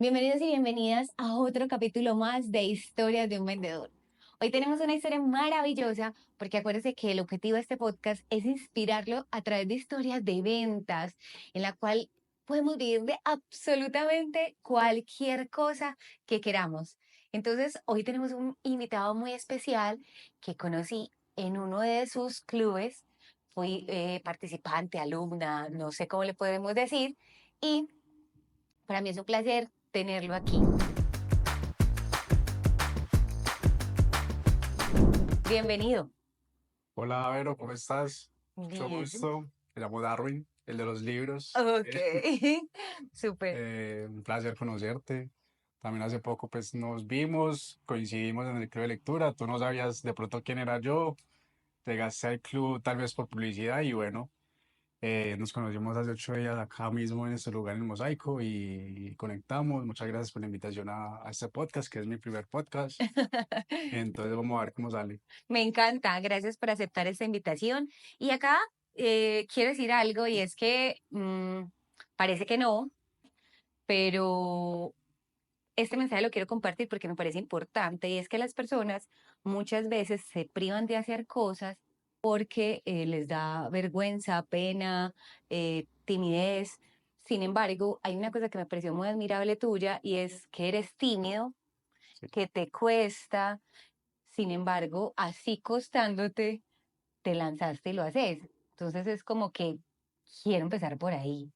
Bienvenidos y bienvenidas a otro capítulo más de Historias de un Vendedor. Hoy tenemos una historia maravillosa porque acuérdense que el objetivo de este podcast es inspirarlo a través de historias de ventas en la cual podemos vivir de absolutamente cualquier cosa que queramos. Entonces, hoy tenemos un invitado muy especial que conocí en uno de sus clubes. Fui participante, alumna, no sé cómo le podemos decir, y para mí es un placer tenerlo aquí. Bienvenido. Hola, Vero, ¿cómo estás? Mucho Bien. gusto. Me llamo Darwin, el de los libros. Ok, súper. Un placer conocerte. También hace poco pues nos vimos, coincidimos en el club de lectura. Tú no sabías de pronto quién era yo. Llegaste al club tal vez por publicidad y bueno, nos conocimos hace 8 días acá mismo en este lugar en el Mosaico y conectamos. Muchas gracias por la invitación a este podcast, que es mi primer podcast. Entonces vamos a ver cómo sale. Me encanta, gracias por aceptar esta invitación. Y acá quiero decir algo y es que parece que no, pero este mensaje lo quiero compartir porque me parece importante y es que las personas muchas veces se privan de hacer cosas porque les da vergüenza, pena, timidez. Sin embargo, hay una cosa que me pareció muy admirable tuya y es que eres tímido, Sí. que te cuesta, sin embargo, así costándote, te lanzaste y lo haces. Entonces es como que quiero empezar por ahí.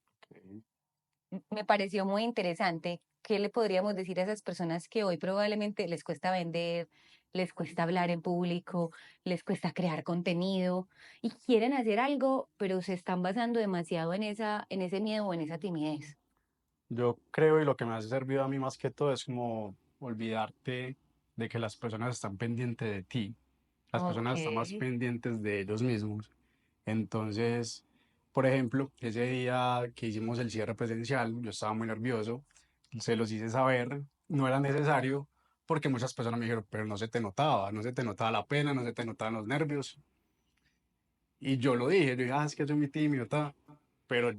Me pareció muy interesante. ¿Qué le podríamos decir a esas personas que hoy probablemente les cuesta vender, les cuesta hablar en público, les cuesta crear contenido y quieren hacer algo, pero se están basando demasiado en ese miedo o en esa timidez? Yo creo y lo que me ha servido a mí más que todo es como olvidarte de que las personas están pendientes de ti. Las Ok. personas están más pendientes de ellos mismos. Entonces, por ejemplo, ese día que hicimos el cierre presencial, yo estaba muy nervioso, se los hice saber, no era necesario, porque muchas personas me dijeron, pero no se te notaba, no se te notaba la pena, no se te notaban los nervios. Y yo lo dije, yo dije, es que soy muy tímido, ta. Pero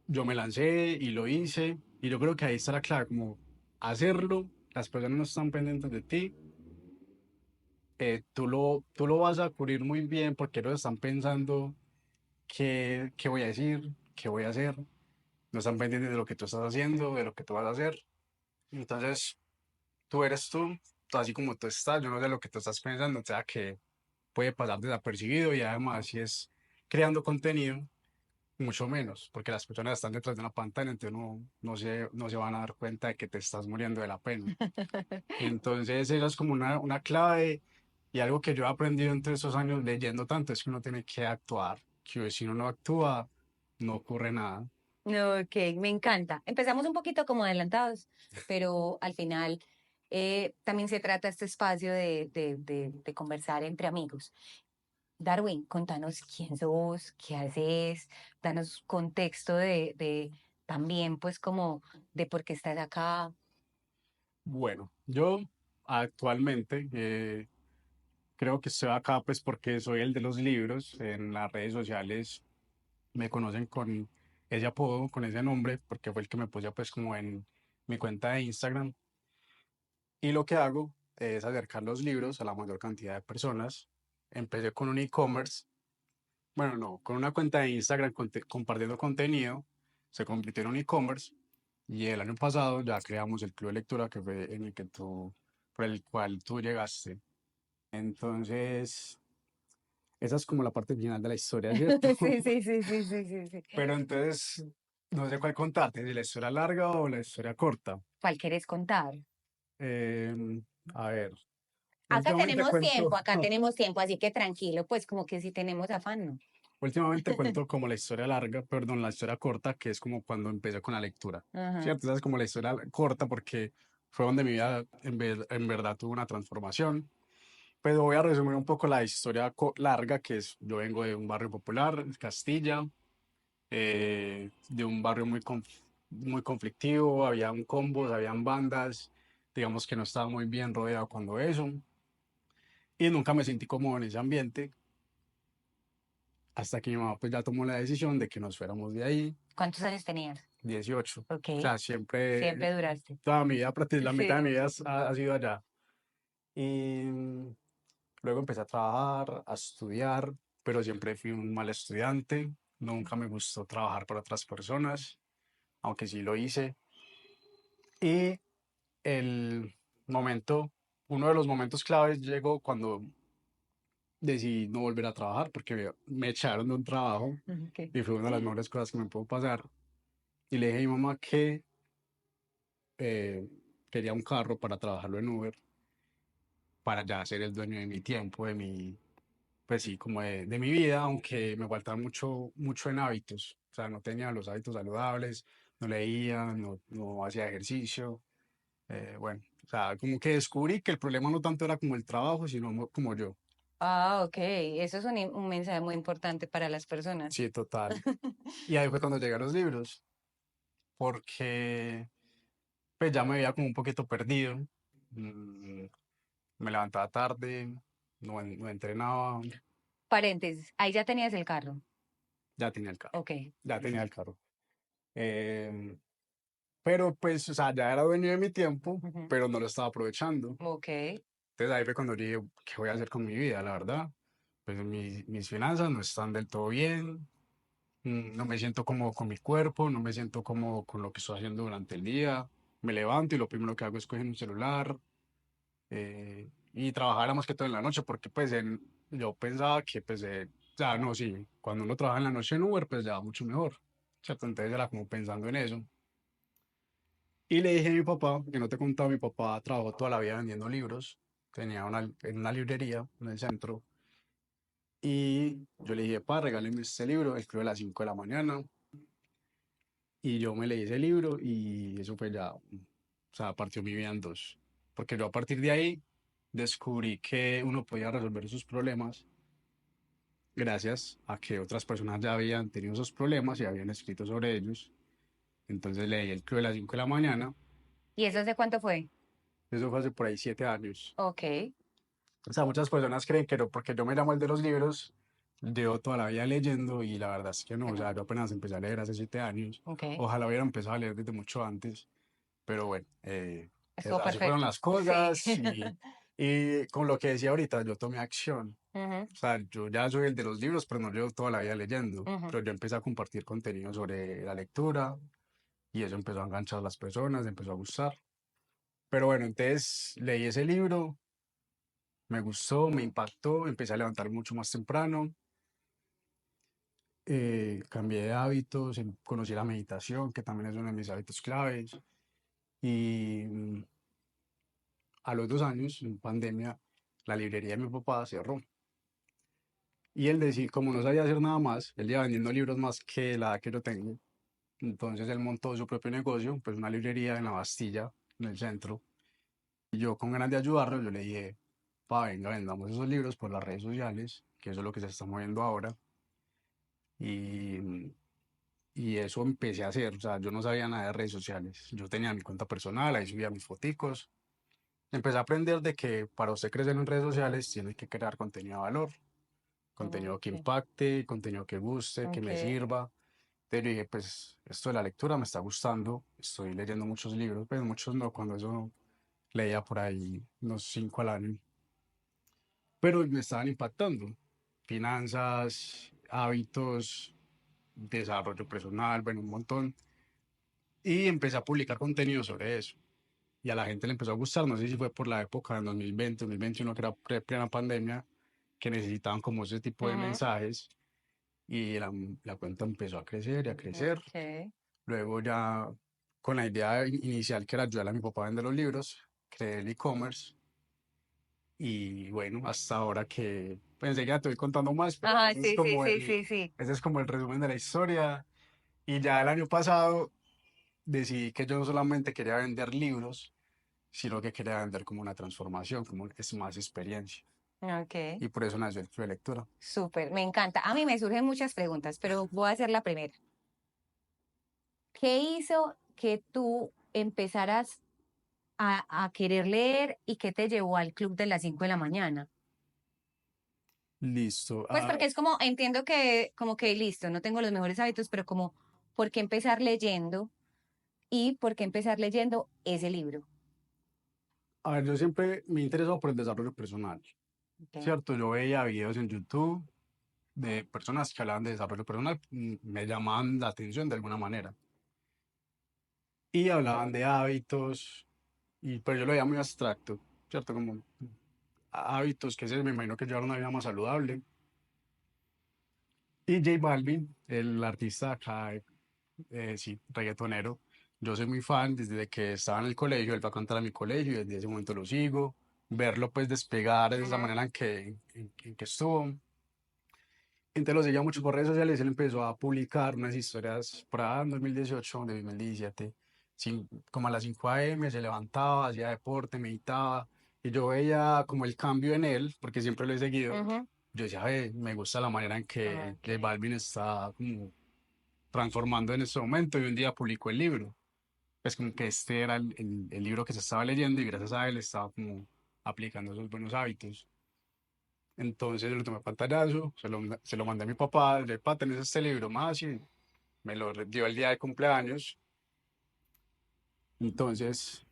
yo me lancé y lo hice. Y yo creo que ahí está la clave, como hacerlo, las personas no están pendientes de ti, tú lo vas a cubrir muy bien porque ellos están pensando qué voy a decir, qué voy a hacer. No están pendientes de lo que tú estás haciendo, de lo que tú vas a hacer. Entonces, tú eres tú, así como tú estás, yo no sé lo que tú estás pensando, o sea que puede pasar desapercibido y además si es creando contenido mucho menos, porque las personas están detrás de una pantalla, entonces no se van a dar cuenta de que te estás muriendo de la pena. Entonces, eso es como una clave y algo que yo he aprendido entre estos años leyendo tanto es que uno tiene que actuar, que si uno no actúa, no ocurre nada. Ok, me encanta. Empezamos un poquito como adelantados, pero al final también se trata este espacio de conversar entre amigos. Darwin, contanos quién sos, qué haces, danos contexto de también pues como de por qué estás acá. Bueno, yo actualmente creo que estoy acá pues porque soy el de los libros. En las redes sociales me conocen con ese apodo, con ese nombre, porque fue el que me puse pues como en mi cuenta de Instagram. Y lo que hago es acercar los libros a la mayor cantidad de personas. Empecé con un e-commerce, bueno, no, con una cuenta de Instagram compartiendo contenido, se convirtió en un e-commerce y el año pasado ya creamos el club de lectura que fue en el que por el cual tú llegaste. Entonces, esa es como la parte final de la historia, ¿cierto? Sí, sí, sí, sí, sí, sí, sí. Pero entonces, no sé cuál contarte, si la historia larga o la historia corta. ¿Cuál querés contar? Em, a ver, Acá últimamente cuento. acá tenemos tiempo, así que tranquilo, pues como que si tenemos afán, ¿no? Últimamente cuento como la historia larga, perdón, la historia corta, que es como cuando empecé con la lectura, Ajá. ¿cierto? Esa es como la historia corta porque fue donde mi vida en verdad tuvo una transformación. Pero voy a resumir un poco la historia larga, que es, yo vengo de un barrio popular, Castilla, de un barrio muy conflictivo, habían combos, habían bandas, digamos que no estaba muy bien rodeado cuando eso, y nunca me sentí cómodo en ese ambiente, hasta que mi mamá pues ya tomó la decisión de que nos fuéramos de ahí. ¿Cuántos años tenías? 18. Ok, O sea, siempre, siempre duraste. toda mi vida, prácticamente la mitad de mi Sí. vida ha sido allá. Y luego empecé a trabajar, a estudiar, pero siempre fui un mal estudiante. Nunca me gustó trabajar para otras personas, aunque sí lo hice. Y el momento, uno de los momentos claves llegó cuando decidí no volver a trabajar porque me echaron de un trabajo Ok. y fue una de las mejores cosas que me pudo pasar. Y le dije a mi mamá que eh, quería un carro para trabajarlo en Uber, para ya ser el dueño de mi tiempo, pues sí, como de mi vida, aunque me faltaba mucho, mucho en hábitos. O sea, no tenía los hábitos saludables, no leía, no hacía ejercicio. Bueno, o sea, como que descubrí que el problema no tanto era como el trabajo, sino como yo. Ah, ok. Eso es un mensaje muy importante para las personas. Sí, total. Y ahí fue cuando llegué a los libros, porque pues ya me veía como un poquito perdido. mm, Me levantaba tarde, no entrenaba, Paréntesis, ahí ya tenías el carro. ya tenía el carro, Ok. ya tenía el carro. Em, pero pues, o sea, ya era dueño de mi tiempo, Ujú. pero no lo estaba aprovechando. Ok. Entonces ahí fue cuando dije, ¿qué voy a hacer con mi vida? La verdad, pues mis finanzas no están del todo bien, no me siento cómodo con mi cuerpo, no me siento cómodo con lo que estoy haciendo durante el día. Me levanto y lo primero que hago es coger un celular y trabajar más que todo en la noche, porque pues yo pensaba que pues, ya no, sí, cuando uno trabaja en la noche en Uber, pues ya va mucho mejor, ¿cierto? Entonces era como pensando en eso. Y le dije a mi papá, que no te he contado, mi papá trabajó toda la vida vendiendo libros, tenía en una librería en el centro, y yo le dije, pa, regáleme este libro, escribe a las 5 de la mañana, y yo me leí ese libro, y eso fue ya, o sea, partió mi vida en dos, porque yo a partir de ahí descubrí que uno podía resolver sus problemas gracias a que otras personas ya habían tenido esos problemas y habían escrito sobre ellos. Entonces leí el Club de las 5 de la mañana. ¿Y eso hace cuánto fue? Eso fue hace por ahí 7 años. Ok. O sea, muchas personas creen que no, porque yo me llamo el de los libros, llevo toda la vida leyendo y la verdad es que no. Que O no. sea, yo apenas empecé a leer hace 7 años. Ok. Ojalá hubiera empezado a leer desde mucho antes. Pero bueno, Estuvo así fueron perfecto. las Sí. cosas y con lo que decía ahorita, yo tomé acción. Ujú, O sea, yo ya soy el de los libros, pero no llevo toda la vida leyendo. ujú. Pero yo empecé a compartir contenido sobre la lectura y eso empezó a enganchar a las personas, empezó a gustar. Pero bueno, entonces leí ese libro, me gustó, me impactó, empecé a levantar mucho más temprano, cambié de hábitos, conocí la meditación, que también es uno de mis hábitos claves. Y a los 2 años, en pandemia, la librería de mi papá cerró. Y él decía, como no sabía hacer nada más, él iba vendiendo libros más que la edad que yo tengo. Entonces él montó su propio negocio, pues una librería en la Bastilla, en el centro. Y yo con ganas de ayudarlo, yo le dije, pa, venga, vendamos esos libros por las redes sociales, que eso es lo que se está moviendo ahora. Y, y eso empecé a hacer, o sea, yo no sabía nada de redes sociales. Yo tenía mi cuenta personal, ahí subía mis foticos. Empecé a aprender de que para usted crecer en redes sociales tiene que crear contenido de valor, contenido que Ok. impacte, contenido que guste, que me Ok. sirva. Entonces yo dije, pues esto de la lectura me está gustando, estoy leyendo muchos libros, pues muchos no, cuando eso leía por ahí unos 5 al año, pero me estaban impactando. Finanzas, hábitos, desarrollo personal, bueno, un montón. Y empecé a publicar contenido sobre eso. Y a la gente le empezó a gustar, no sé si fue por la época en 2020, 2021, que era plena pandemia, que necesitaban como ese tipo de Ujú. mensajes. Y la cuenta empezó a crecer y a crecer. Ok. Luego ya con la idea inicial que era ayudar a mi papá a vender los libros, creé el e-commerce y bueno, hasta ahora que pensé que ya te voy contando más, pero Ajá, sí, sí, sí, sí, sí. ese es como el resumen de la historia. Y ya el año pasado decidí que yo no solamente quería vender libros, sino que quería vender como una transformación, como es más experiencia. Ok. Y por eso nació el Club de Lectura. Súper, me encanta. A mí me surgen muchas preguntas, pero voy a hacer la primera. ¿Qué hizo que tú empezaras a querer leer y qué te llevó al club de las 5 de la mañana? Listo. Pues porque es como, entiendo que como que listo, no tengo los mejores hábitos, pero como ¿Por qué empezar leyendo? ¿Y por qué empezar leyendo ese libro? A ver, yo siempre me he interesado por el desarrollo personal, Okay. ¿cierto? Yo veía videos en YouTube de personas que hablaban de desarrollo personal, me llamaban la atención de alguna manera. Y hablaban de hábitos, pero yo lo veía muy abstracto, ¿cierto? Como hábitos que se me imagino que llevar una vida más saludable. Y J Balvin, el artista acá, sí, reggaetonero, yo soy muy fan desde que estaba en el colegio, él va a cantar a mi colegio y desde ese momento lo sigo. Verlo pues despegar de esa Ujú. manera en que estuvo. Entonces lo seguía mucho por redes sociales, él empezó a publicar unas historias por ahí en 2018, de 2017, como a las 5 a.m. se levantaba, hacía deporte, meditaba, y yo veía como el cambio en él, porque siempre lo he seguido. Ujú. Yo decía, "Ve, me gusta la manera en que J Okay. Balvin está como transformando en este momento", y un día publicó el libro. Pues como que este era el libro que se estaba leyendo y gracias a él estaba como aplicando esos buenos hábitos. Entonces yo le tomé pantallazo, se lo mandé a mi papá, le papá, tenés este libro más y me lo dio el día de cumpleaños. Entonces,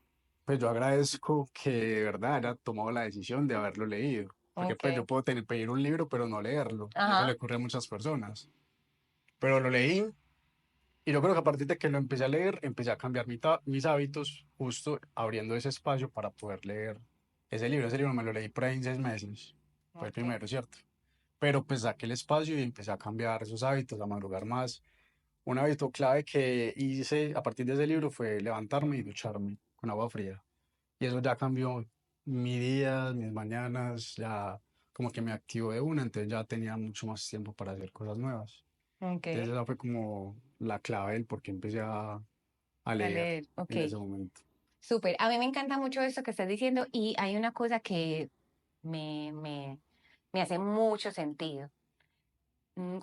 pues yo agradezco que de verdad haya tomado la decisión de haberlo leído, porque pues yo Okay. puedo pedir un libro pero no leerlo, y eso le Ajá. ocurre a muchas personas. Pero lo leí y yo creo que a partir de que lo empecé a leer, empecé a cambiar mis hábitos, justo abriendo ese espacio para poder leer ese libro. Ese libro me lo leí por ahí en 6 meses, fue el Okay. primero, ¿cierto? Pero pues saqué el espacio y empecé a cambiar esos hábitos, a madrugar más. Un hábito clave que hice a partir de ese libro fue levantarme y ducharme con agua fría. Y eso ya cambió mi día, mis mañanas, ya como que me activó de una, entonces ya tenía mucho más tiempo para hacer cosas nuevas. Entonces Okay. esa fue como la clave del por qué empecé a A leer leer. en ese Okay. momento. Súper. A mí me encanta mucho esto que estás diciendo y hay una cosa que me, me, me hace mucho sentido.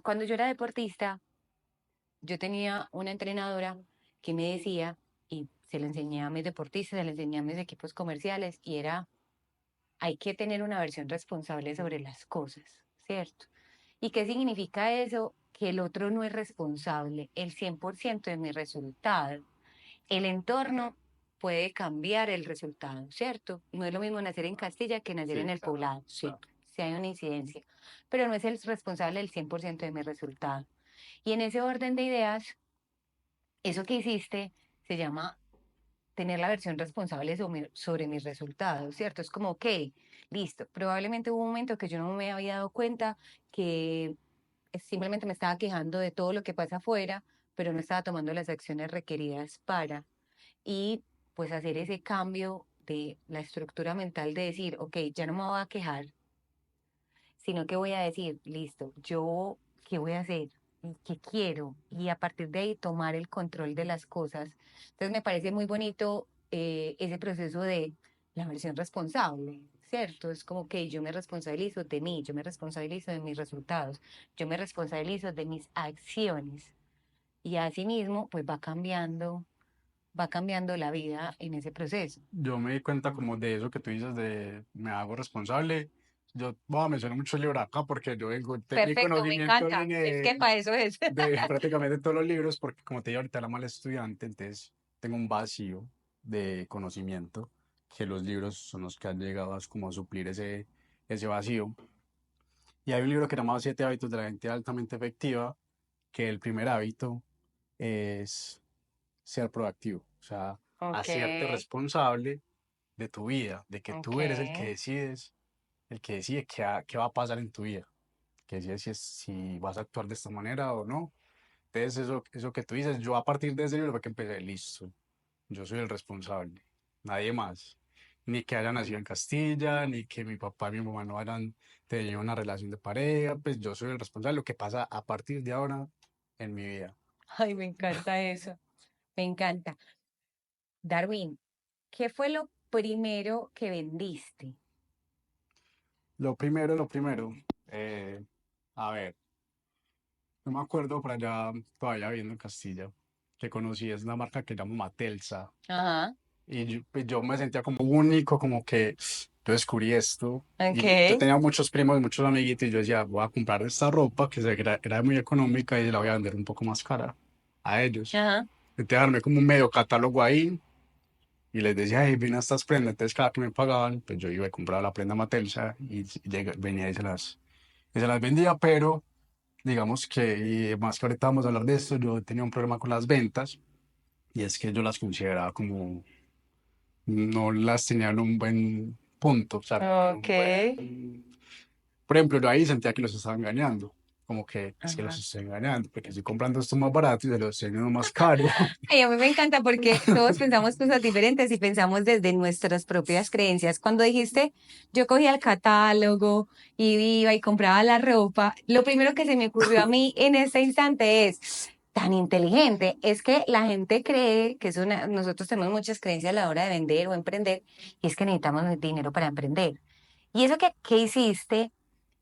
Cuando yo era deportista, yo tenía una entrenadora que me decía, y se lo enseñé a mis deportistas, se lo enseñé a mis equipos comerciales, y era, hay que tener una versión responsable sobre las cosas, ¿cierto? ¿Y qué significa eso? Que el otro no es responsable el 100% de mi resultado. El entorno puede cambiar el resultado, ¿cierto? No es lo mismo nacer en Castilla que nacer en Sí, el claro, poblado, sí, sí hay una incidencia, pero no es el responsable del 100% de mi resultado. Y en ese orden de ideas, eso que hiciste se llama tener la versión responsable sobre mis resultados, ¿cierto? Es como, ok, listo, probablemente hubo un momento que yo no me había dado cuenta que simplemente me estaba quejando de todo lo que pasa afuera, pero no estaba tomando las acciones requeridas para, y pues hacer ese cambio de la estructura mental de decir, ok, ya no me voy a quejar, sino que voy a decir, listo, yo, ¿qué voy a hacer? ¿Y qué quiero? Y a partir de ahí tomar el control de las cosas. Entonces me parece muy bonito ese proceso de la versión responsable, ¿cierto? Es como que yo me responsabilizo de mí, yo me responsabilizo de mis resultados, yo me responsabilizo de mis acciones. Y asimismo, pues va cambiando la vida en ese proceso. yo me di cuenta como de eso que tú dices de me hago responsable. Yo voy a mencionar mucho el libro acá porque yo mi Perfecto, me conocimiento encanta. Es viene que para eso es. de prácticamente todos los libros, porque como te digo, ahorita era mal estudiante, entonces tengo un vacío de conocimiento, que los libros son los que han llegado a, como a suplir ese vacío. Y hay un libro que se llama Siete hábitos de la gente altamente efectiva, que el primer hábito es ser proactivo, o sea, Ok, hacerte responsable de tu vida, de que ok. tú eres el que decides, el que decide qué va a pasar en tu vida, que decide si vas a actuar de esta manera o no. Entonces, eso que tú dices, yo a partir de ese libro fue que empecé, listo, yo soy el responsable, nadie más. Ni que haya nacido en Castilla, ni que mi papá y mi mamá no hayan tenido una relación de pareja, pues yo soy el responsable de lo que pasa a partir de ahora en mi vida. Ay, me encanta eso. Me encanta. Darwin, ¿qué fue lo primero que vendiste? Lo primero, eh, a ver, no me acuerdo por allá, todavía viviendo en Castilla, que conocí, es una marca que se llama Matelsa. Ajá. Y pues, yo me sentía como único, como que yo descubrí esto. Ok. Y yo tenía muchos primos, muchos amiguitos, y yo decía, voy a comprar esta ropa que era muy económica y la voy a vender un poco más cara. a ellos. Ajá. Entonces armé como un medio catálogo ahí y les decía, hey, vine a estas prendas. Entonces cada que me pagaban, pues yo iba y compraba la prenda Matelsa y venía y se las vendía, pero digamos que, y más que ahorita vamos a hablar de esto, yo tenía un problema con las ventas y es que yo las consideraba como, no las tenía en un buen punto, o sea, como en Ok. un buen... Por ejemplo, yo ahí sentía que los estaba engañando, como que es que los Ajá. estoy engañando, porque estoy comprando esto más barato y se los estoy vendiendo más caro. Ay, a mí me encanta porque todos pensamos cosas diferentes y pensamos desde nuestras propias creencias. Cuando dijiste, yo cogía el catálogo y iba y compraba la ropa, lo primero que se me ocurrió a mí en ese instante es, tan inteligente, es que la gente cree que nosotros tenemos muchas creencias a la hora de vender o emprender, y es que necesitamos dinero para emprender. Y eso que hiciste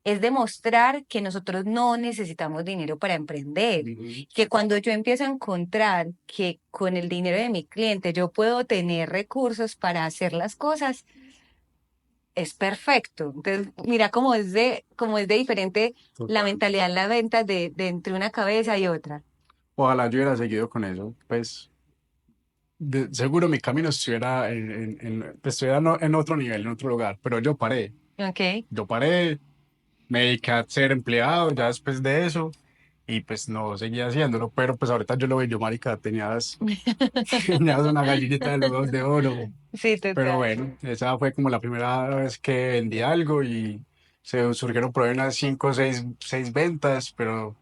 es demostrar que nosotros no necesitamos dinero para emprender, Ujú. que cuando yo empiezo a encontrar que con el dinero de mi cliente yo puedo tener recursos para hacer las cosas, es perfecto. Entonces, mira cómo es de diferente la Total. mentalidad en la venta de entre una cabeza y otra. Ojalá yo hubiera seguido con eso, pues seguro mi camino estuviera pues, estuviera en otro nivel, en otro lugar, pero Ok. yo paré, me dediqué a ser empleado ya después de eso y pues no seguía haciéndolo, pero pues ahorita yo lo veo, yo marica, tenías una gallinita de los dos de oro, Sí, pero total. bueno, esa fue como la primera vez que vendí algo y se surgieron por ahí unas cinco o seis ventas, pero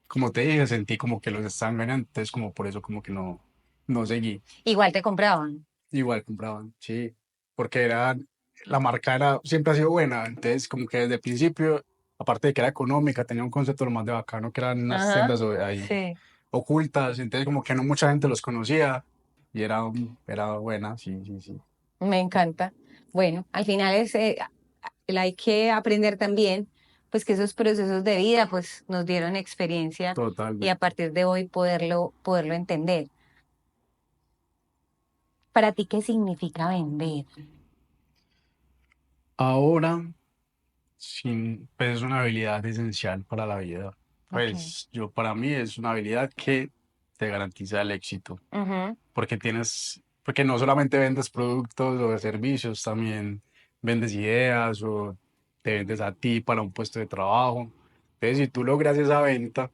como te dije, sentí como que los estaban ganando, entonces como por eso como que no seguí. Igual te compraban. Igual compraban, sí, porque la marca siempre ha sido buena, entonces como que desde el principio, aparte de que era económica, tenía un concepto lo más de bacano, que eran unas Ajá. tiendas ahí Sí. ocultas, entonces como que no mucha gente los conocía y era buena, sí, sí, sí, Me encanta. Bueno, al final hay que aprender también, pues que esos procesos de vida, pues nos dieron experiencia y a totalmente. partir de hoy poderlo entender. ¿Para ti qué significa vender? Ahora, pues es una habilidad esencial para la vida, Okay. pues para mí es una habilidad que te garantiza el éxito. Ujú. Porque no solamente vendes productos o servicios, también vendes ideas o te vendes a ti para un puesto de trabajo. Entonces, si tú logras esa venta,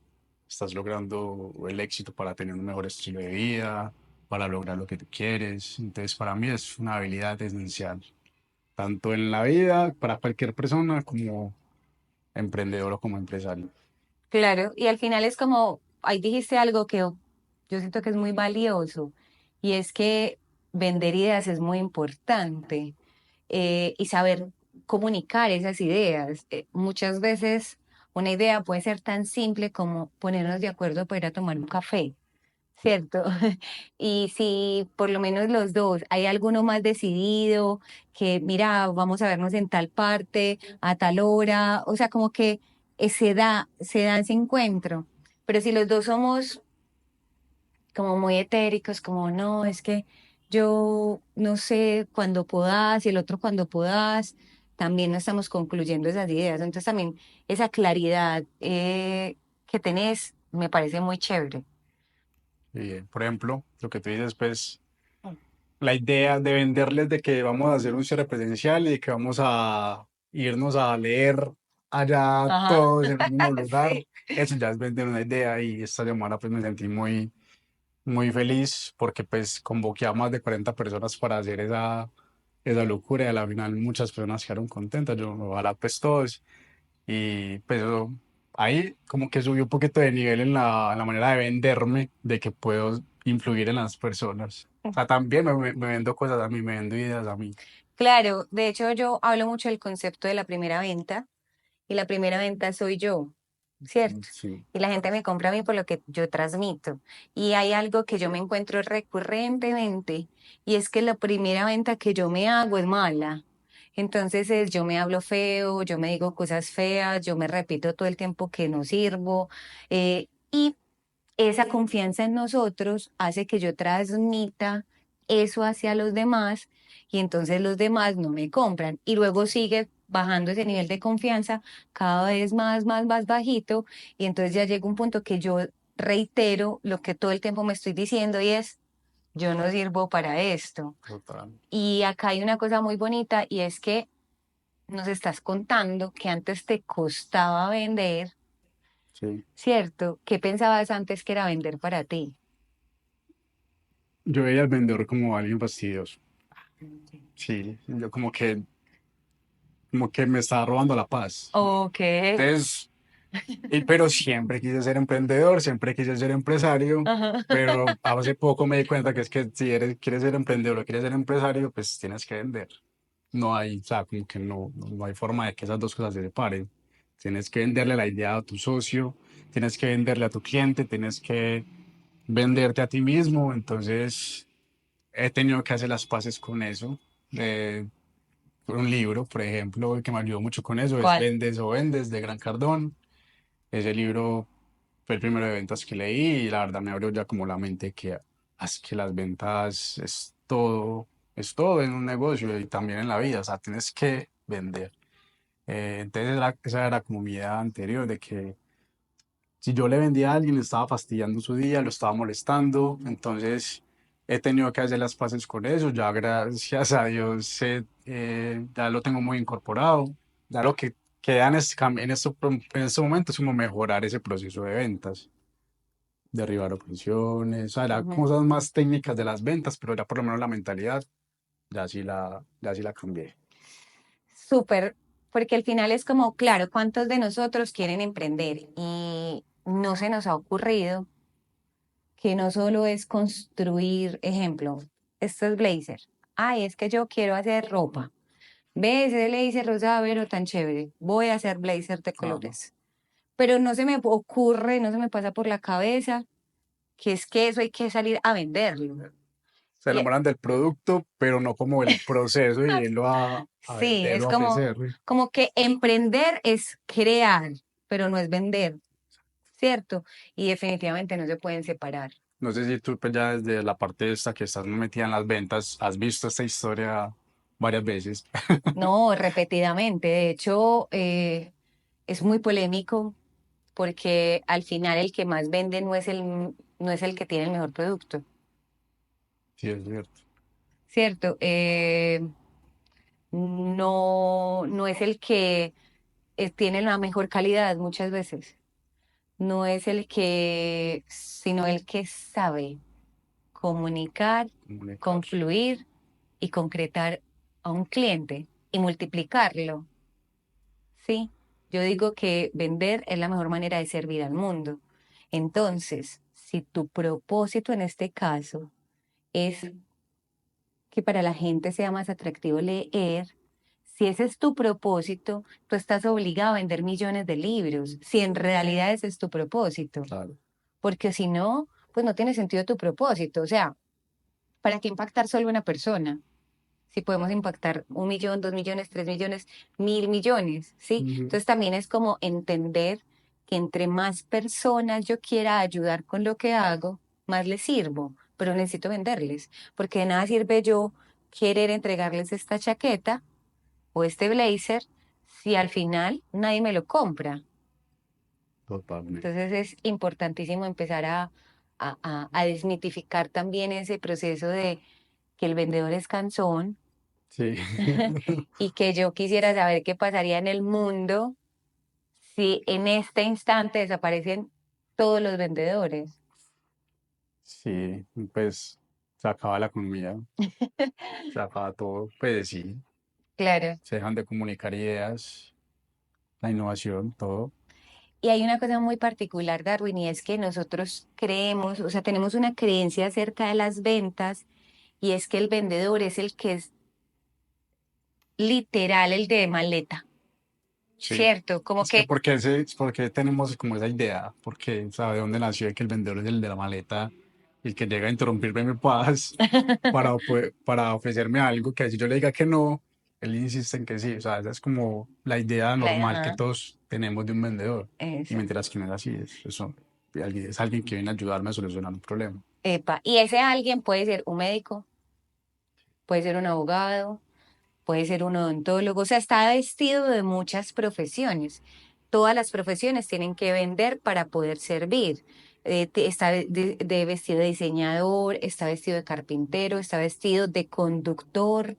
estás logrando el éxito para tener un mejor estilo de vida, para lograr lo que tú quieres. Entonces, para mí es una habilidad esencial, tanto en la vida, para cualquier persona, como emprendedor o como empresario. Claro, y al final es como, ahí dijiste algo que yo siento que es muy valioso, y es que vender ideas es muy importante, y saber comunicar esas ideas. Muchas veces una idea puede ser tan simple como ponernos de acuerdo para ir a tomar un café, ¿cierto? Y si por lo menos los dos hay alguno más decidido, que mira, vamos a vernos en tal parte, a tal hora, o sea, como que se da ese encuentro. Pero si los dos somos como muy etéricos, como no, es que yo no sé cuándo puedas y el otro cuando puedas, también no estamos concluyendo esas ideas. Entonces también esa claridad que tenés me parece muy chévere. Y, por ejemplo, lo que tú dices, pues la idea de venderles de que vamos a hacer un cierre presencial y de que vamos a irnos a leer allá Ajá. todos en un mismo lugar, Sí. eso ya es vender una idea y esta llamada pues me sentí muy feliz porque pues convoqué a más de 40 personas para hacer esa locura y a la final muchas personas quedaron contentas, yo ojalá pues todos y pues ahí como que subió un poquito de nivel en la manera de venderme, de que puedo influir en las personas. O sea, también me vendo cosas a mí, me vendo ideas a mí. Claro, de hecho yo hablo mucho del concepto de la primera venta y la primera venta soy yo, ¿cierto? Sí, Y la gente me compra a mí por lo que yo transmito. Y hay algo que yo me encuentro recurrentemente y es que la primera venta que yo me hago es mala. Entonces yo me hablo feo, yo me digo cosas feas, yo me repito todo el tiempo que no sirvo. Y esa confianza en nosotros hace que yo transmita eso hacia los demás y entonces los demás no me compran y luego sigue bajando ese nivel de confianza cada vez más bajito y entonces ya llega un punto que yo reitero lo que todo el tiempo me estoy diciendo y es, yo no sirvo para esto. Total. Y acá hay una cosa muy bonita y es que nos estás contando que antes te costaba vender, Sí. ¿cierto? ¿Qué pensabas antes que era vender para ti? Yo veía al vendedor como alguien fastidioso. Sí, yo como que me estaba robando la paz. Ok. Entonces, pero siempre quise ser emprendedor, siempre quise ser empresario, Ajá. pero hace poco me di cuenta que es que si quieres ser emprendedor o quieres ser empresario, pues tienes que vender. No hay, o sea, como que no hay forma de que esas dos cosas se separen. Tienes que venderle la idea a tu socio, tienes que venderle a tu cliente, tienes que venderte a ti mismo. Entonces, he tenido que hacer las paces con eso. Un libro, por ejemplo, que me ayudó mucho con eso, es ¿Cuál? Vendes o Vendes de Gran Cardón. Ese libro fue el primero de ventas que leí y la verdad me abrió ya como la mente que las ventas es todo en un negocio y también en la vida, o sea, tienes que vender. Entonces esa era como mi idea anterior de que si yo le vendía a alguien, le estaba fastidiando su día, lo estaba molestando, entonces he tenido que hacer las paces con eso, ya gracias a Dios ya lo tengo muy incorporado, ya lo que queda en este momento es como mejorar ese proceso de ventas, derribar objeciones, o sea, eran Ujú. cosas más técnicas de las ventas, pero ya por lo menos la mentalidad ya sí la cambié. Súper, porque al final es como, claro, ¿cuántos de nosotros quieren emprender? Y no se nos ha ocurrido que no solo es construir, ejemplo, esto es blazer. Ay, es que yo quiero hacer ropa. ¿Ves ese blazer rosado, pero tan chévere? Voy a hacer blazer de Claro. colores. Pero no se me ocurre, no se me pasa por la cabeza que es que eso hay que salir a venderlo. Se Y enamoran del producto, pero no como el proceso y irlo a sí, es venderlo, a ofrecer. como que emprender es crear, pero no es vender, ¿cierto? Y definitivamente no se pueden separar. No sé si tú pues, ya desde la parte esta que estás metida en las ventas, has visto esta historia varias veces. No, repetidamente. De hecho, es muy polémico porque al final el que más vende no es el que tiene el mejor producto, Sí, es cierto. ¿cierto? No es el que tiene la mejor calidad muchas veces. No es el que, sino el que sabe comunicar, Comunicar. confluir y concretar a un cliente y multiplicarlo. Sí, yo digo que vender es la mejor manera de servir al mundo. Entonces, si tu propósito en este caso es que para la gente sea más atractivo leer, si ese es tu propósito, tú estás obligado a vender millones de libros, si en realidad ese es tu propósito, Claro. porque si no, pues no tiene sentido tu propósito. O sea, ¿para qué impactar solo una persona? Si podemos impactar 1 millón, 2 millones, 3 millones, 1.000 millones, ¿sí? Ujú. Entonces también es como entender que entre más personas yo quiera ayudar con lo que hago, más les sirvo, pero necesito venderles, porque de nada sirve yo querer entregarles esta chaqueta o este blazer si al final nadie me lo compra. Totalmente. Entonces es importantísimo empezar a desmitificar también ese proceso de que el vendedor es cansón Sí. y que yo quisiera saber qué pasaría en el mundo si en este instante desaparecen todos los vendedores. Sí, pues se acaba la economía, se acaba todo. Pues sí, Claro. se dejan de comunicar ideas, la innovación, todo. Y hay una cosa muy particular, Darwin, y es que nosotros creemos, o sea, tenemos una creencia acerca de las ventas, y es que el vendedor es el que es literal el de maleta, Sí. ¿cierto? Como Es que que porque tenemos como esa idea, porque sabe dónde nació de que el vendedor es el de la maleta, el que llega a interrumpirme mi paz para ofrecerme algo, que si yo le diga que no, él insiste en que sí. O sea, esa es como la idea normal que Ajá, todos tenemos de un vendedor. Y eso. mientras que no es así, es alguien que viene a ayudarme a solucionar un problema. Epa. Y ese alguien puede ser un médico, puede ser un abogado, puede ser un odontólogo, o sea, está vestido de muchas profesiones. Todas las profesiones tienen que vender para poder servir. está de vestido de diseñador, está vestido de carpintero, está vestido de conductor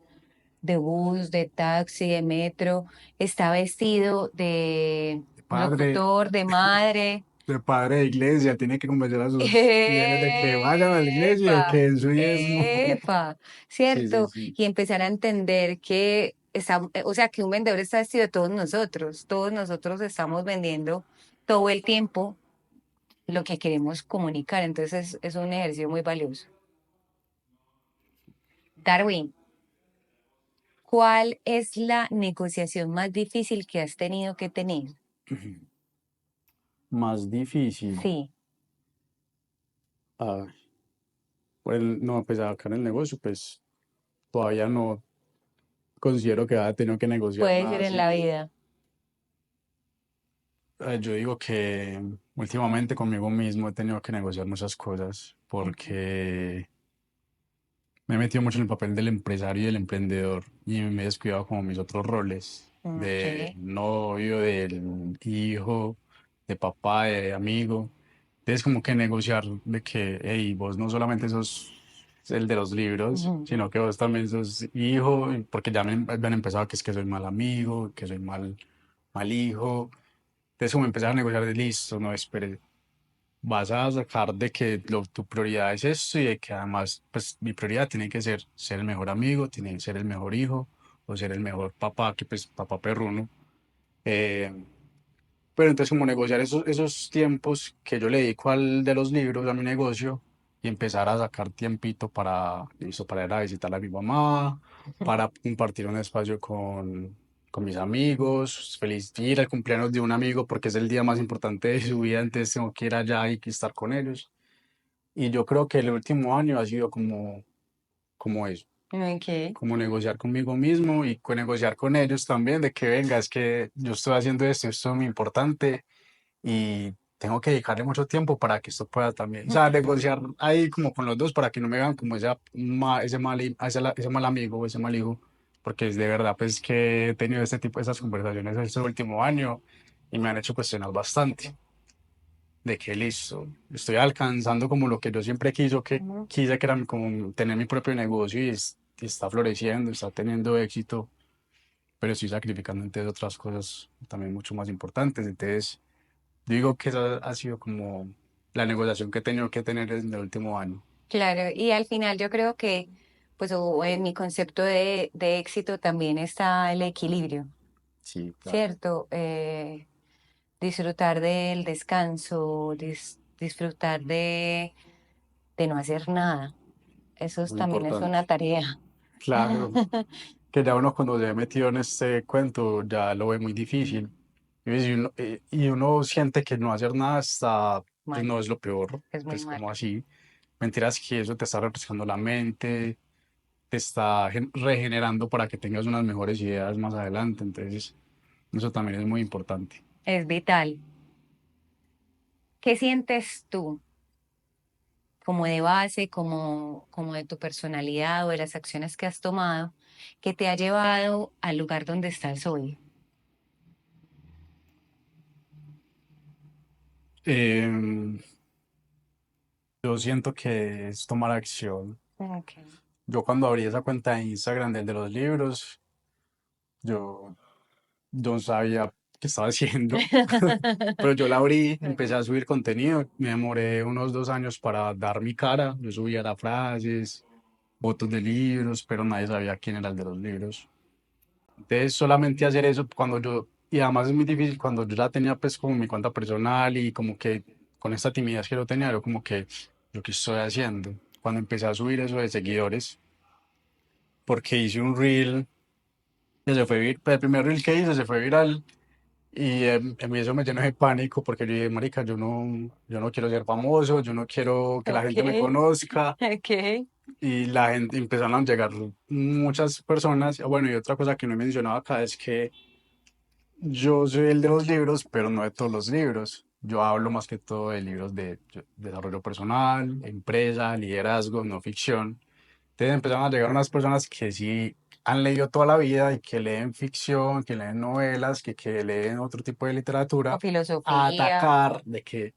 de bus, de taxi, de metro, está vestido de Padre, locutor, de madre. de padre de iglesia, tiene que convencer a sus fieles de que vayan a la iglesia y que Epa, den su diezmo. epa, Sí, sí, ¿cierto? sí. Y empezar a entender que está, o sea, que un vendedor está vestido de todos nosotros estamos vendiendo todo el tiempo lo que queremos comunicar, entonces es un ejercicio muy valioso. Darwin, ¿cuál es la negociación más difícil que has tenido que tener? Más difícil. Sí, Ah, pues no, pues acá en el negocio, pues todavía no considero que haya tenido que negociar puede nada ser en así. la vida. Yo digo que últimamente conmigo mismo he tenido que negociar muchas cosas Ujú. porque me he metido mucho en el papel del empresario y del emprendedor y me he descuidado como mis otros roles Ok. de novio, del hijo, de papá, de amigo. Entonces como que negociar de que, hey, vos no solamente sos el de los libros, Ujú. sino que vos también sos hijo, y porque ya me han empezado que es que soy mal amigo, que soy mal hijo. Entonces como empezar a negociar de listo, no, espere, vas a sacar de que tu prioridad es esto y de que además, pues mi prioridad tiene que ser el mejor amigo, tiene que ser el mejor hijo o ser el mejor papá, que pues papá perruno. Eh, pero entonces como negociar esos tiempos que yo le dedico al de los libros a mi negocio y empezar a sacar tiempito para, listo, para ir a visitar a mi mamá, para compartir un espacio con mis amigos, feliz ir al cumpleaños de un amigo porque es el día más importante de su vida, entonces tengo que ir allá y que estar con ellos. Y yo creo que el último año ha sido como eso, Ok. como negociar conmigo mismo y negociar con ellos también, de que venga, es que yo estoy haciendo esto es muy importante y tengo que dedicarle mucho tiempo para que esto pueda también, o sea, negociar ahí como con los dos para que no me vean como ese mal amigo o ese mal hijo, porque es de verdad pues que he tenido este tipo de esas conversaciones este último año y me han hecho cuestionar bastante de que listo, estoy alcanzando como lo que yo siempre Ujú. quise que era como tener mi propio negocio y está floreciendo, está teniendo éxito, pero estoy sacrificando entonces otras cosas también mucho más importantes, entonces digo que esa ha sido como la negociación que he tenido que tener en el último año. Claro, y al final yo creo que, pues, o en mi concepto de éxito también está el equilibrio, Sí, claro. ¿cierto? Disfrutar del descanso, disfrutar de no hacer nada. Muy También es una importante. tarea. Claro, que ya uno cuando se ha metido en este cuento ya lo ve muy difícil. Y uno siente que no hacer nada está, pues Mal, no es lo peor, es muy pues malo. como así. Mentiras que eso te está refrescando la mente, te está regenerando para que tengas unas mejores ideas más adelante. Entonces, eso también es muy importante. Es vital. ¿Qué sientes tú como de base, como de tu personalidad o de las acciones que has tomado que te ha llevado al lugar donde estás hoy? Em, yo siento que es tomar acción. Okay. Yo cuando abrí esa cuenta de Instagram del de los libros, yo no sabía qué estaba haciendo, pero yo la abrí, empecé a subir contenido, me demoré unos 2 años para dar mi cara, yo subía las frases, fotos de libros, pero nadie sabía quién era el de los libros. Entonces solamente hacer eso y además es muy difícil cuando yo ya tenía pues como mi cuenta personal y como que con esta timidez que yo tenía, yo como que, ¿yo qué estoy haciendo? Cuando empecé a subir eso de seguidores, porque hice un reel que se fue el primer reel que hice se fue viral y a mí eso me llenó de pánico porque yo dije, marica, yo no quiero ser famoso, yo no quiero que la gente me Okay, conozca okay, y la gente empezaron a llegar muchas personas. Bueno, y otra cosa que no he mencionado acá es que yo soy el de los libros, pero no de todos los libros. Yo hablo más que todo de libros de desarrollo personal, empresa, liderazgo, no ficción. Entonces empezaron a llegar unas personas que sí han leído toda la vida y que leen ficción, que leen novelas, que leen otro tipo de o literatura, a filosofía. atacar de que,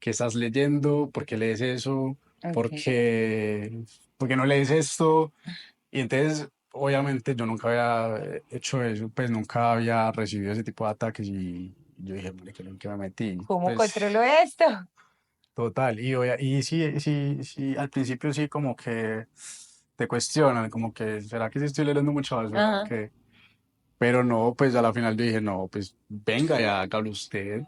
¿qué estás leyendo? ¿Por qué lees eso? ¿Por Ok. qué, por qué no lees esto? Y entonces, obviamente, yo nunca había hecho eso, pues nunca había recibido ese tipo de ataques y yo dije, "Marica, ¿en qué me metí?". ¿Cómo Pues, controlo esto? total. Y sí, sí, sí, al principio sí como que te cuestionan, como que, ¿será que sí estoy leyendo mucha basura o Ajá. qué? Pero no, pues a la final yo dije, no, pues venga y hágalo usted.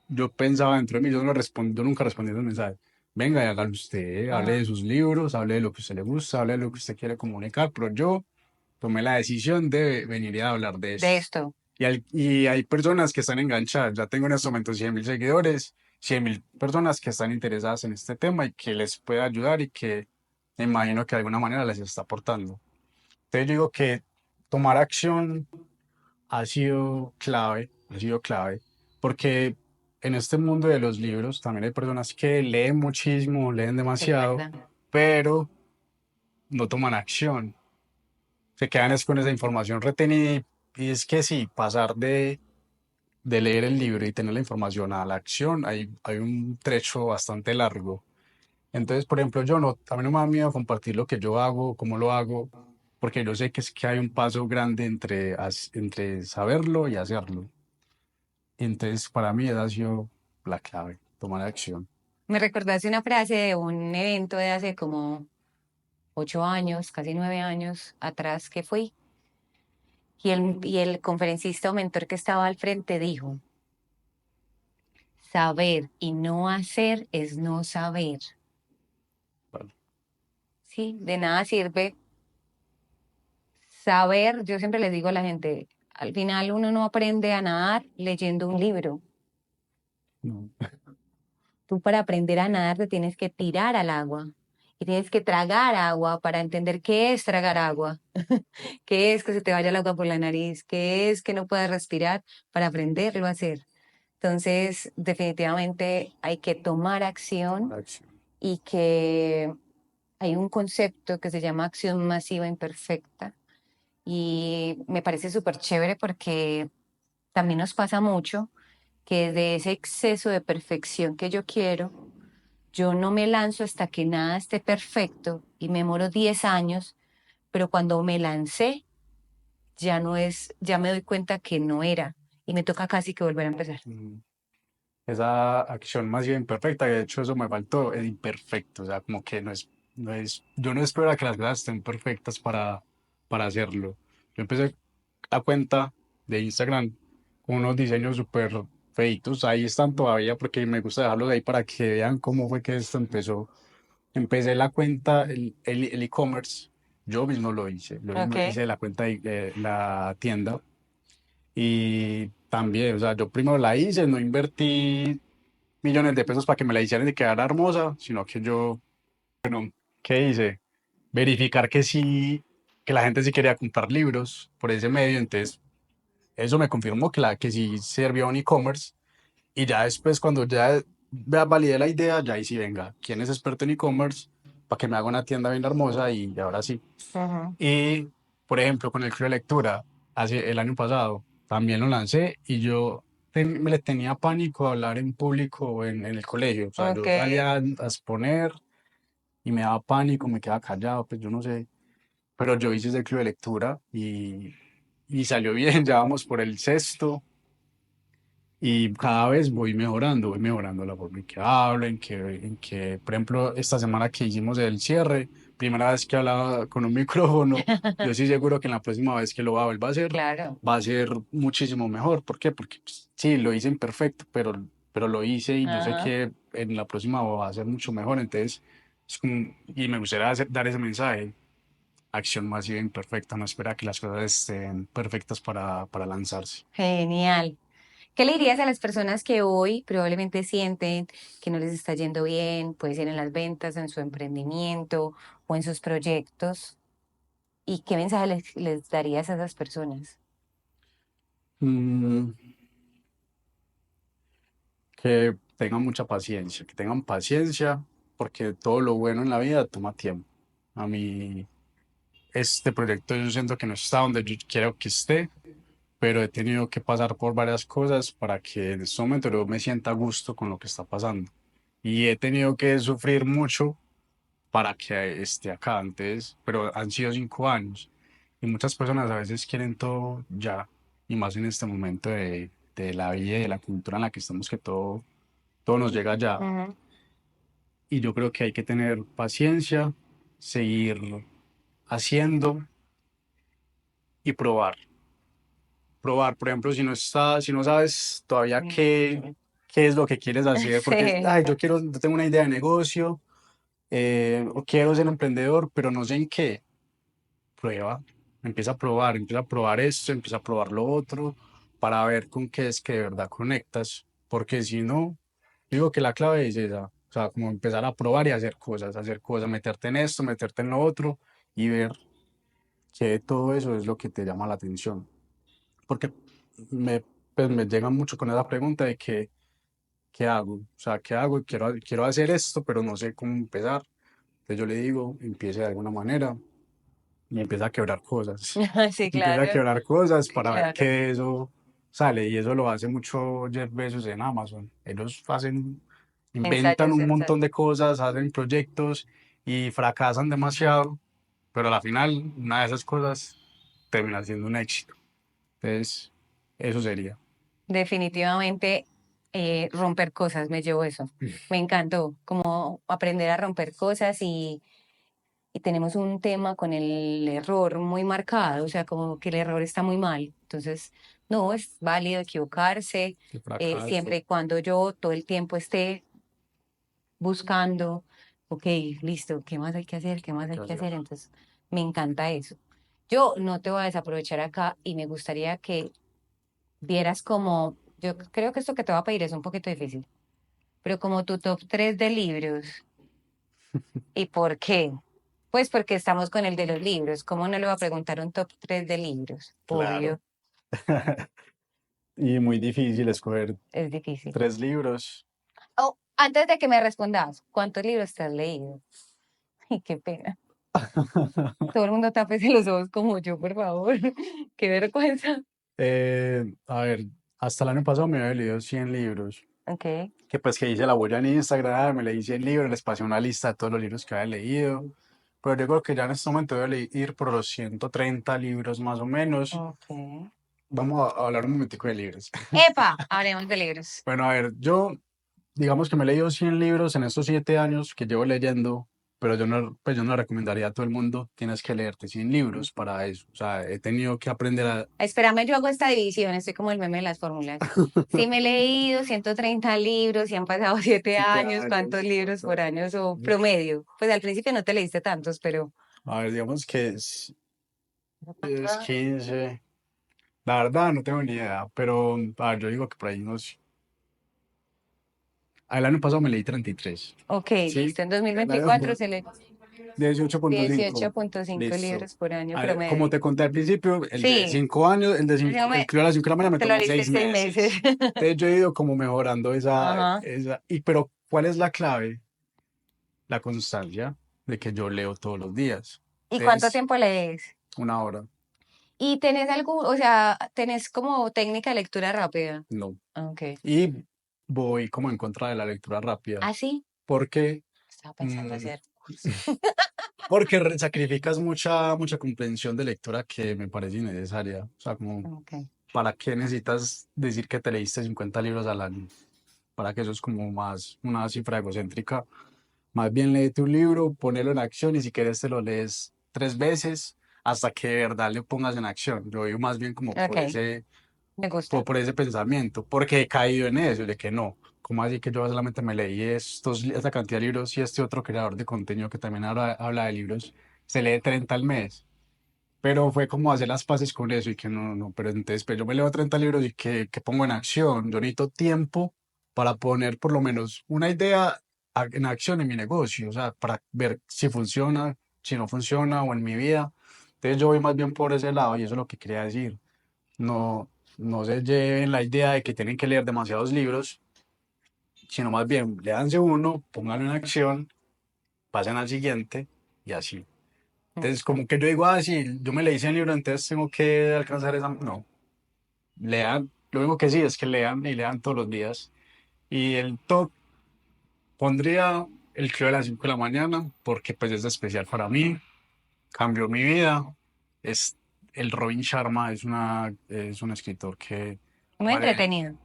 Yo pensaba dentro de mí, yo no respondí, yo nunca respondí esos mensajes. Venga y hágalo usted, hable de Ajá. sus libros, hable de lo que a usted le gusta, hable de lo que usted quiere comunicar, pero yo tomé la decisión de venir y hablar de De esto. esto. Y hay personas que están enganchadas, ya tengo en este momento 100.000 seguidores, 100.000 personas que están interesadas en este tema y que les puede ayudar y que me imagino que de alguna manera les está aportando. Entonces yo digo que tomar acción ha sido clave, porque en este mundo de los libros también hay personas que leen muchísimo, leen Es demasiado, verdad. pero no toman acción. Se quedan es con esa información retenida y es que sí, pasar de leer el libro y tener la información a la acción, hay un trecho bastante largo. Entonces, por ejemplo, yo no, a mí no me da miedo compartir lo que yo hago, cómo lo hago, porque yo sé que es que hay un paso grande entre saberlo y hacerlo. Entonces, para mí esa ha sido la clave, tomar acción. Me recordaste una frase de un evento de hace como 8 años, casi 9 años atrás que fui. Y el conferencista o mentor que estaba al frente dijo, saber y no hacer es no saber. Vale. Sí, de nada sirve saber. Yo siempre les digo a la gente, al final uno no aprende a nadar leyendo un libro. No. Tú para aprender a nadar te tienes que tirar al agua y tienes que tragar agua para entender qué es tragar agua, qué es que se te vaya el agua por la nariz, qué es que no puedas respirar para aprenderlo a hacer. Entonces, definitivamente hay que tomar acción Tomar acción. y que hay un concepto que se llama acción masiva imperfecta y me parece súper chévere porque también nos pasa mucho que de ese exceso de perfección que yo quiero, yo no me lanzo hasta que nada esté perfecto y me demoro 10 años, pero cuando me lancé ya no es, ya me doy cuenta que no era y me toca casi que volver a empezar. Mm. Esa acción más bien imperfecta, de hecho eso me faltó, es imperfecto, o sea, como que yo no espero a que las cosas estén perfectas para hacerlo. Yo empecé a cuenta de Instagram con unos diseños súper feitos, ahí están todavía porque me gusta dejarlos ahí para que vean cómo fue que esto empezó. Empecé la cuenta, el e-commerce, yo mismo lo hice, yo mismo Ok. hice la cuenta de la tienda y también, o sea, yo primero la hice, no invertí millones de pesos para que me la hicieran y quedara hermosa, sino que yo, ¿qué hice? Verificar que sí, que la gente sí quería comprar libros por ese medio, entonces eso me confirmó que sí servía un e-commerce y ya después cuando ya validé la idea, ya ahí sí venga, ¿quién es experto en e-commerce? Para que me haga una tienda bien hermosa y ahora sí. Ujú. Y, por ejemplo, con el club de lectura, hace el año pasado, también lo lancé y yo me le tenía pánico a hablar en público en el colegio. O sea, Ok. yo salía a exponer y me daba pánico, me quedaba callado, pues yo no sé. Pero yo hice ese club de lectura y salió bien, ya vamos por el sexto y cada vez voy mejorando la forma en que hablo, por ejemplo, esta semana que hicimos el cierre, primera vez que hablaba con un micrófono, yo estoy seguro que en la próxima vez que lo vuelva a hacer, Claro. va a ser muchísimo mejor. ¿Por qué? Porque pues, sí, lo hice imperfecto, pero lo hice y yo sé Ajá. que en la próxima va a ser mucho mejor. Entonces, y me gustaría dar ese mensaje. Acción masiva imperfecta, no espera que las cosas estén perfectas para lanzarse. Genial. ¿Qué le dirías a las personas que hoy probablemente sienten que no les está yendo bien, puede ser en las ventas, en su emprendimiento o en sus proyectos? ¿Y qué mensaje les darías a esas personas? Mm, que tengan mucha paciencia, que tengan paciencia, porque todo lo bueno en la vida toma tiempo. A mí, este proyecto yo siento que no está donde yo quiero que esté, pero he tenido que pasar por varias cosas para que en este momento yo me sienta a gusto con lo que está pasando. y he tenido que sufrir mucho para que esté acá antes, pero han sido 5 años y muchas personas a veces quieren todo ya y más en este momento de la vida y de la cultura en la que estamos que todo nos llega ya Ujú. y yo creo que hay que tener paciencia, seguir haciendo y probar. Probar, por ejemplo, si no sabes todavía qué es lo que quieres hacer, porque, Sí, ay, yo tengo una idea de negocio, o quiero ser emprendedor, pero no sé en qué. Prueba, empieza a probar esto, empieza a probar lo otro, para ver con qué es que de verdad conectas, porque si no, digo que la clave es esa, o sea, como empezar a probar y hacer cosas, meterte en esto, meterte en lo otro y ver que de todo eso es lo que te llama la atención. Porque me, pues me llegan mucho con esa pregunta de qué hago, o sea, qué hago, quiero hacer esto, pero no sé cómo empezar. Entonces yo le digo, empiece de alguna manera y empieza a quebrar cosas. sí, Empieza a claro, quebrar cosas para ver qué claro. de eso sale. Y eso lo hace mucho Jeff Bezos en Amazon. Ellos inventan Ensayos, un montón ensayos. de cosas, hacen proyectos y fracasan demasiado, pero a la final una de esas cosas termina siendo un éxito. Entonces, eso sería. Definitivamente romper cosas, me llevo eso. Me encantó, como aprender a romper cosas y tenemos un tema con el error muy marcado, o sea, como que el error está muy mal. Entonces, no, es válido equivocarse, El fracaso. siempre y cuando yo todo el tiempo esté buscando, ok, listo, ¿qué más hay que hacer? ¿Qué más hay ¿Qué que hacer? hacer? Entonces, me encanta eso. Yo no te voy a desaprovechar acá y me gustaría que vieras como, yo creo que esto que te voy a pedir es un poquito difícil, pero como tu top 3 de libros. ¿Y por qué? Pues porque estamos con el de los libros. ¿Cómo no le voy a preguntar un top 3 de libros? Claro. Obvio, Y muy difícil escoger es difícil. 3 libros. Oh, antes de que me respondas, ¿cuántos libros te has leído? Ay, qué pena. Todo el mundo tápese los ojos como yo, por favor. Qué vergüenza. A ver, hasta el año pasado me había leído 100 libros. Ok. Que pues que hice la bulla en Instagram, me leí 100 libros, les pasé una lista de todos los libros que había leído. Pero yo creo que ya en este momento voy a ir por los 130 libros más o menos. Ok. Vamos a hablar un momentico de libros. Epa, hablemos de libros. Bueno, a ver, yo digamos que me he leído 100 libros en estos 7 años que llevo leyendo, pero yo no recomendaría a todo el mundo, tienes que leerte 100 libros para eso. O sea, he tenido que aprender a... Espérame, yo hago esta división, estoy como el meme de las fórmulas. Si me he leído 130 libros, si han pasado 7 7 años, ¿cuántos años. libros por año o promedio? Pues al principio no te leíste tantos, pero A ver, digamos que es 15. La verdad, no tengo ni idea, pero a ver, yo digo que por ahí unos... El año pasado me leí 33. ok, ¿Sí? listo. En dos mil El año veinticuatro se le 18,5. 18,5 Listo. libros por año A ver, como promedio. te conté al principio, el de Sí, 5 años, el dígame, que iba a las 5 de la mañana me te lo tomó leíste seis 6 meses. meses. Entonces yo he ido como mejorando Ajá. pero ¿cuál es la clave? La constancia de que yo leo todos los días. ¿Y cuánto Entonces, tiempo lees? 1 hora, ¿Y tenés algún, o sea, tenés como técnica de lectura rápida? no. Ok. Y voy como en contra de la lectura rápida, ¿Ah, sí? porque Estaba pensando mm, hacer. porque sacrificas mucha comprensión de lectura que me parece innecesaria. O sea, como, Ok. ¿para qué necesitas decir que te leíste 50 libros al año? Para que eso es como más una cifra egocéntrica. Más bien léete un libro, ponelo en acción y si quieres te lo lees 3 veces hasta que de verdad le pongas en acción. Yo voy más bien como Ok, me gusta. por ese pensamiento, porque he caído en eso, de que no. ¿Cómo así que yo solamente me leí esta cantidad de libros y este otro creador de contenido que también habla de libros se lee 30 al mes? Pero fue como hacer las paces con eso y que no, pero entonces pues yo me leo 30 libros y que pongo en acción. Yo necesito tiempo para poner por lo menos una idea en acción en mi negocio, o sea, para ver si funciona, si no funciona o en mi vida. Entonces yo voy más bien por ese lado y eso es lo que quería decir. No, no se lleven la idea de que tienen que leer demasiados libros, sino más bien léanse uno, pónganlo en acción, pasen al siguiente y así. Entonces, Ok. como que yo digo, ah, sí, yo me leí ese libro, entonces tengo que alcanzar esa... No, lean, lo único que sí es que lean y lean todos los días. Y el top Pondría el Club de las 5 de la mañana porque pues es especial para mí, cambió mi vida. Es, el Robin Sharma es un escritor que Muy vale. entretenido.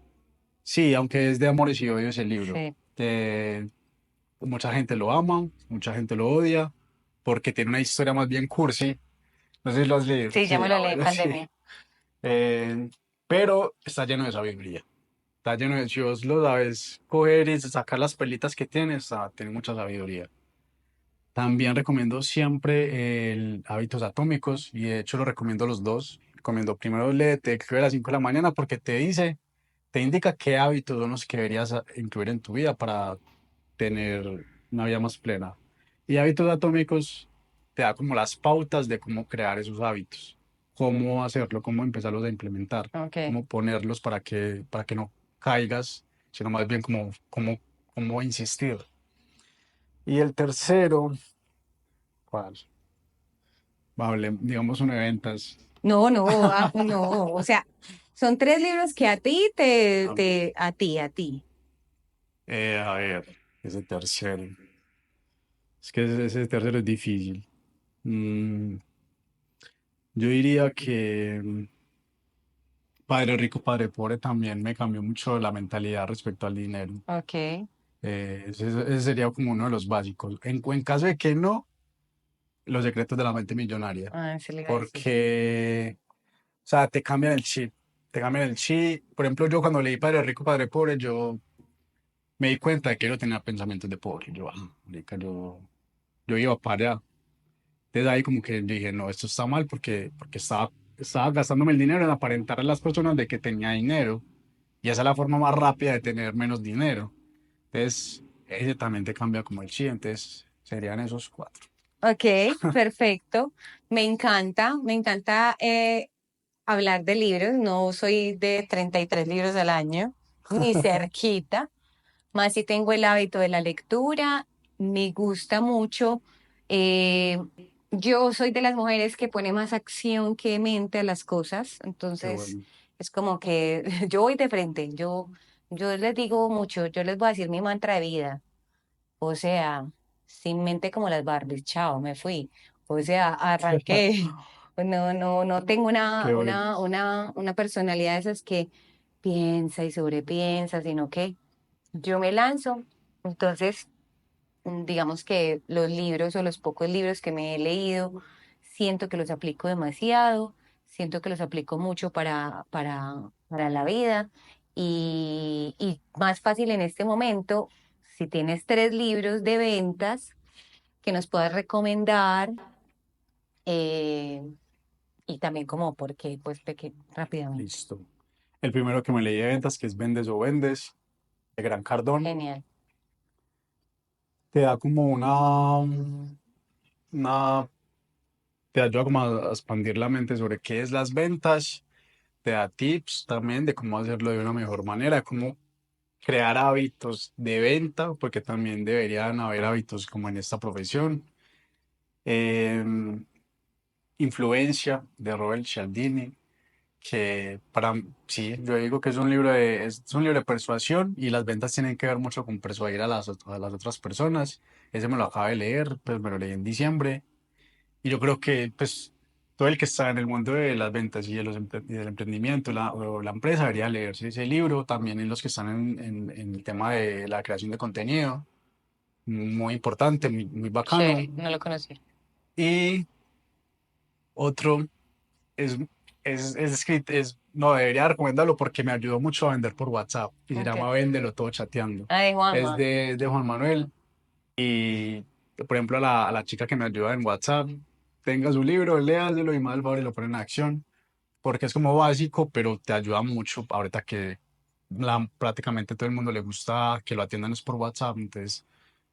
Sí, aunque es de amores y odios el libro. Sí, Mucha gente lo ama, mucha gente lo odia, porque tiene una historia más bien cursi. No sé si lo has leído. sí, ya Sí, me lo leí, bueno, sí. Pandemia. Eh, pero está lleno de sabiduría. Está lleno de, si vos lo sabes coger y sacar las pelitas que tiene, tiene mucha sabiduría. También recomiendo siempre el Hábitos Atómicos y de hecho lo recomiendo los dos. Recomiendo primero léete el Club de las 5 de la mañana porque te indica qué hábitos son los que deberías incluir en tu vida para tener una vida más plena. Y Hábitos Atómicos te da como las pautas de cómo crear esos hábitos, cómo hacerlo, cómo empezarlos a implementar, Ok. cómo ponerlos para que no caigas, sino más bien cómo insistir. Y el tercero, ¿cuál? Digamos uno de ventas. No, no, no, o sea, son tres libros que a ti Ah, a ti. a ver, ese tercero. Es que ese tercero es difícil. Mm, yo diría que Padre Rico, Padre Pobre también me cambió mucho la mentalidad respecto al dinero. Ok. Ese sería como uno de los básicos. En caso de que no, Los secretos de la mente millonaria. Ah, se le iba a decir. Porque, o sea, te cambian el chip. Te cambian el chip. Por ejemplo, yo cuando leí Padre Rico, Padre Pobre, yo me di cuenta de que yo tenía pensamientos de pobre. Marica, yo iba para allá. Entonces ahí como que yo dije, no, esto está mal porque estaba gastándome el dinero en aparentar a las personas de que tenía dinero. Y esa es la forma más rápida de tener menos dinero. Entonces, ese también te cambia como el chip. Entonces, serían esos cuatro. Ok, perfecto. Me encanta hablar de libros. No soy de 33 libros al año, ni cerquita. Más si tengo el hábito de la lectura. Me gusta mucho. eh, yo soy de las mujeres que pone más acción que mente a las cosas. Qué Entonces, bueno. es como que yo voy de frente. Yo les digo mucho, yo les voy a decir mi mantra de vida. O sea, sin mente como las Barbies, chao, me fui. O sea, arranqué. No, no, no tengo Qué bueno. una personalidad de esas que piensa y sobrepiensa, sino que yo me lanzo. Entonces, digamos que los libros o los pocos libros que me he leído, siento que los aplico demasiado, siento que los aplico mucho para la vida y más fácil en este momento, si tienes tres libros de ventas que nos puedas recomendar eh, y también como porque, pues, rápidamente. Listo. El primero que me leí de ventas, que es Vendes o Vendes, de Gran Cardón, Genial. te da como una, te ayuda como a expandir la mente sobre qué es las ventas, te da tips también de cómo hacerlo de una mejor manera, cómo crear hábitos de venta, porque también deberían haber hábitos como en esta profesión. Em, Influencia de Robert Cialdini, que sí, yo digo que es un libro de persuasión y las ventas tienen que ver mucho con persuadir a las otras personas. Ese me lo acabo de leer, pues me lo leí en diciembre y yo creo que pues todo el que está en el mundo de las ventas y del emprendimiento o la empresa debería leerse ese libro, también en los que están en el tema de la creación de contenido, muy importante, muy bacano. Chévere, no lo conocí. Y otro es, no, debería recomendarlo porque me ayudó mucho a vender por WhatsApp y se llama Okay. Véndelo todo chateando. Ay, Es Juanma. de Juan Manuel y, por ejemplo, a la chica que me ayuda en WhatsApp, tenga su libro, léaselo y más al favor y lo pone en acción porque es como básico, pero te ayuda mucho ahorita que prácticamente todo el mundo le gusta que lo atiendan es por WhatsApp, entonces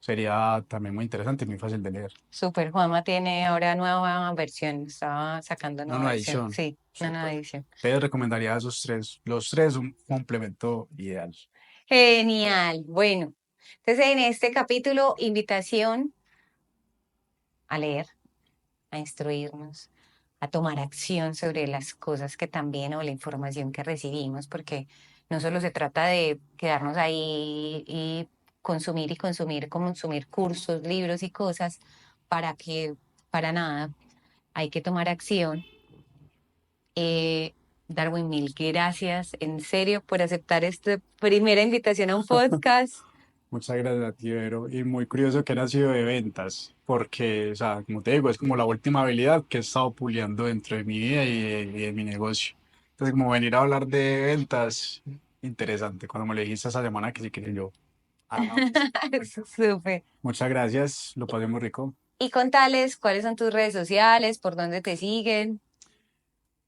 sería también muy interesante y muy fácil de leer. Super Juanma tiene ahora nueva versión, estaba sacando Una nueva nueva versión. edición, Sí, una nueva súper. edición. Te recomendaría esos tres. Los tres un complemento ideal. Genial. Bueno, entonces en este capítulo, invitación a leer, a instruirnos, a tomar acción sobre las cosas que también o la información que recibimos, porque no solo se trata de quedarnos ahí y consumir y consumir, consumir cursos, libros y cosas para que, para nada, hay que tomar acción. Darwin, mil gracias en serio por aceptar esta primera invitación a un podcast. Muchas gracias a ti, Vero. Y muy curioso que haya sido de ventas, porque, o sea, como te digo, es como la última habilidad que he estado puliendo dentro de mi vida y de mi negocio. Entonces, como venir a hablar de ventas, interesante. Cuando me lo dijiste esa semana que sí que yo, hagamos. Súper. Muchas gracias, lo pasé muy rico. Y contales cuáles son tus redes sociales, por dónde te siguen.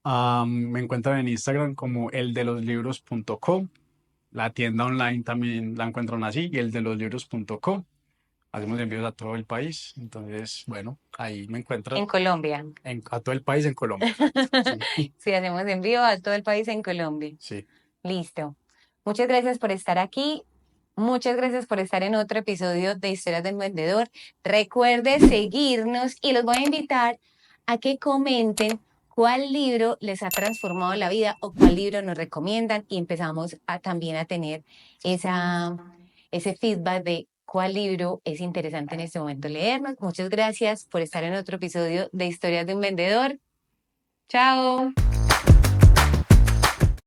Me encuentran en Instagram como eldeloslibros.co. La tienda online también la encuentran así, eldeloslibros.co. Hacemos envíos a todo el país. Entonces, bueno, ahí me encuentran En Colombia. a todo el país en Colombia. Exacto. Sí, Sí, hacemos envío a todo el país en Colombia. sí. Listo. Muchas gracias por estar aquí. Muchas gracias por estar en otro episodio de Historias del Vendedor. Recuerde seguirnos y los voy a invitar a que comenten cuál libro les ha transformado la vida o cuál libro nos recomiendan y empezamos a también a tener ese feedback de cuál libro es interesante en este momento leernos. Muchas gracias por estar en otro episodio de Historias de un Vendedor. Chao.